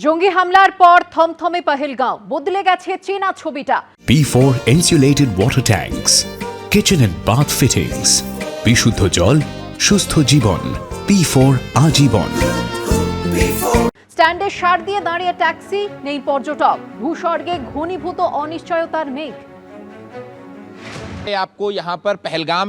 জঙ্গি হামলার পর থমথমে পহেলগাঁও, বদলে গেছে চেনা ছবিটা। P4 insulated water tanks, kitchen and bath fittings, বিশুদ্ধ জল, সুস্থ জীবন, P4 আজীবন। স্ট্যান্ডে সার দিয়ে দাঁড়িয়ে ট্যাক্সি, নেই পর্যটক, ভূস্বর্গে ঘনীভূত অনিশ্চয়তার মেঘ। आपको यहाँ पर पहलगाम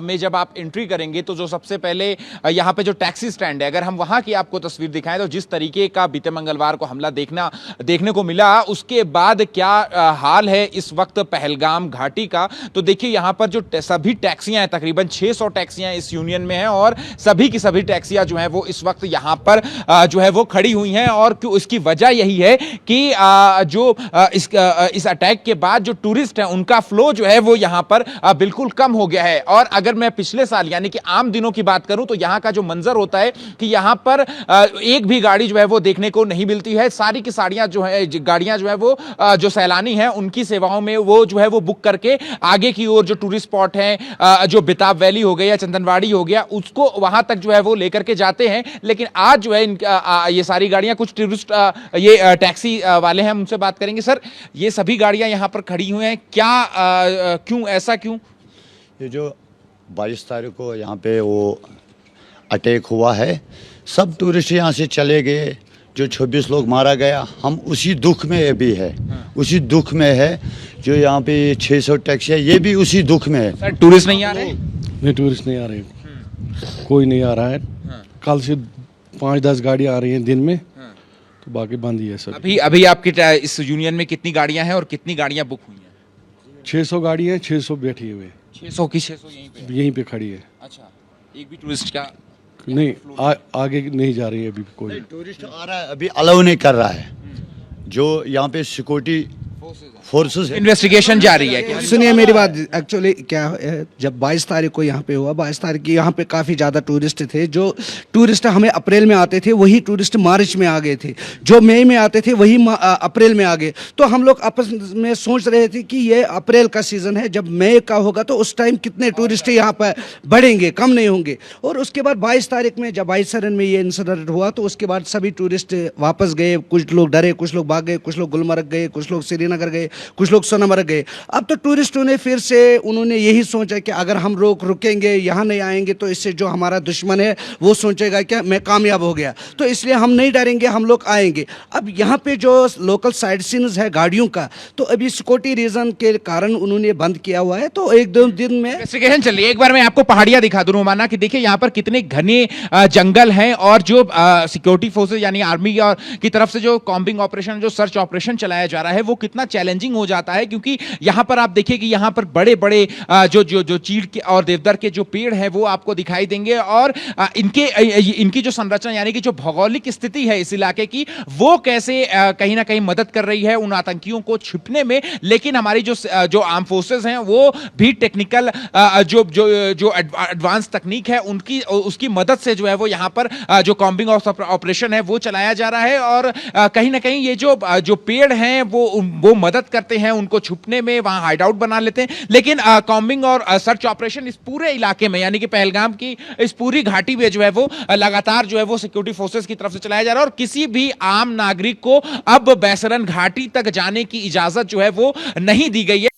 में जब आप एंट्री करेंगे तो जो सबसे पहले यहाँ पे जो टैक्सी स्टैंड है, अगर हम वहाँ की आपको तस्वीर दिखाएं तो जिस तरीके का बीते मंगलवार को हमला देखने को मिला, उसके बाद क्या हाल है इस वक्त पहलगाम घाटी का। तो देखिए यहाँ पर जो सभी टैक्सियाँ हैं, तकरीबन 600 टैक्सियाँ इस यूनियन में हैं और सभी की सभी टैक्सियाँ जो हैं वो इस वक्त यहाँ पर जो है वो खड़ी हुई हैं। और इसकी वजह यही है कि जो इस अटैक के बाद जो टूरिस्ट हैं उनका फ्लो जो है वो यहाँ पर बिल्कुल कम हो गया है। और अगर मैं पिछले साल यानी कि आम दिनों की बात करूं तो यहां का जो मंजर होता है कि यहां पर एक भी गाड़ी जो है वो देखने को नहीं मिलती है। सारी की साड़ियां जो है गाड़ियां जो है वो जो सैलानी हैं उनकी सेवाओं में वो जो है वो बुक करके आगे की ओर जो टूरिस्ट स्पॉट हैं, जो बेताब वैली हो गया या चंदनवाड़ी हो गया, उसको वहां तक जो है वो लेकर के जाते हैं। लेकिन आज जो है ये सारी गाड़ियां, कुछ टूरिस्ट ये टैक्सी वाले हैं, उनसे बात करेंगे। सर, ये सभी गाड़ियां यहां पर खड़ी हुई हैं, क्या क्यों, ऐसा क्यों? ये जो 22 तारीख को यहाँ पे वो अटैक हुआ है, सब टूरिस्ट यहाँ से चले गए, जो 26 लोग मारा गया, हम उसी दुख में भी है, उसी दुख में है। जो यहाँ पे 600 टैक्सी है, ये भी उसी दुख में है। सर, टूरिस्ट नहीं आ रहे? नहीं, टूरिस्ट नहीं आ रहे, कोई नहीं आ रहा है। कल से 5-10 गाड़ियाँ आ रही हैं दिन में, तो बाकी बंद ही है सर। अभी आपके इस यूनियन में कितनी गाड़ियां हैं और कितनी गाड़ियां बुक हुई हैं? 600 गाड़ी है, 600 बैठी हुए, 600 की 600 यहीं पे खड़ी है। अच्छा, एक भी टूरिस्ट का नहीं आगे नहीं जा रही है अभी कोई। टूरिस्ट आ रहा है, अभी अलाउ नहीं कर रहा है। जो यहाँ पे सिक्योरिटी फोर्सेस इन्वेस्टिगेशन जारी है। सुनिए मेरी बात, एक्चुअली क्या है, जब 22 तारीख को यहाँ पे हुआ, 22 तारीख की यहाँ पे काफ़ी ज़्यादा टूरिस्ट थे। जो टूरिस्ट हमें अप्रैल में आते थे वही टूरिस्ट मार्च में आ गए थे, जो मई में आते थे वही अप्रैल में आ गए। तो हम लोग आपस में सोच रहे थे कि ये अप्रैल का सीज़न है, जब मई का होगा तो उस टाइम कितने टूरिस्ट यहाँ पर बढ़ेंगे, कम नहीं होंगे। और उसके बाद 22 तारीख में जब 22 सरन में ये इंसिडेंट हुआ तो उसके बाद सभी टूरिस्ट वापस गए। कुछ लोग डरे, कुछ लोग भाग गए, कुछ लोग गुलमर्ग गए, कुछ लोग श्रीनगर गए, कुछ लोग सोनमर्ग गए। अब तो टूरिस्टों ने फिर से उन्होंने यही सोचा कि अगर हम रुकेंगे, यहाँ नहीं आएंगे, तो इससे जो हमारा दुश्मन है वो सोचेगा कि मैं कामयाब हो गया, तो इसलिए हम नहीं डरेंगे, हम लोग आएंगे। अब यहाँ पे जो लोकल साइड सीन्स है गाड़ियों का, तो अभी सिक्योरिटी रीजन के कारण उन्होंने बंद किया हुआ है। तो 1-2 दिन में इन्वेस्टिगेशन चल रही है। एक बार मैं आपको पहाड़ियां दिखा दूं रोमाना कि देखिए यहाँ पर कितने घने जंगल हैं और जो सिक्योरिटी फोर्सेज यानी आर्मी की तरफ से जो कॉम्बिंग ऑपरेशन, जो सर्च ऑपरेशन चलाया जा रहा है वो कितना चैलेंजिंग हो जाता है। क्योंकि यहां पर आप देखिए कि यहां पर बड़े बड़े जो चीड़ के और देवदार के जो पेड़ हैं वो आपको दिखाई देंगे और इनकी जो संरचना यानी कि जो भौगोलिक स्थिति है इस इलाके की, वो कैसे कहीं ना कहीं मदद कर रही है उन आतंकियों को छिपने में। लेकिन हमारी जो आर्म फोर्सेस हैं वो भी टेक्निकल जो एडवांस तकनीक है उसकी मदद से जो है वो यहां पर जो कॉम्बिंग ऑपरेशन है वो चलाया जा रहा है। और कहीं ना कहीं ये जो पेड़ हैं वो मदद करते हैं उनको छुपने में, वहां हाइड आउट बना लेते हैं। लेकिन कॉम्बिंग और सर्च ऑपरेशन इस पूरे इलाके में यानी कि पहलगाम की इस पूरी घाटी में जो है वो लगातार जो है वो सिक्योरिटी फोर्सेस की तरफ से चलाया जा रहा है। और किसी भी आम नागरिक को अब बैसरन घाटी तक जाने की इजाजत जो है वो नहीं दी गई है।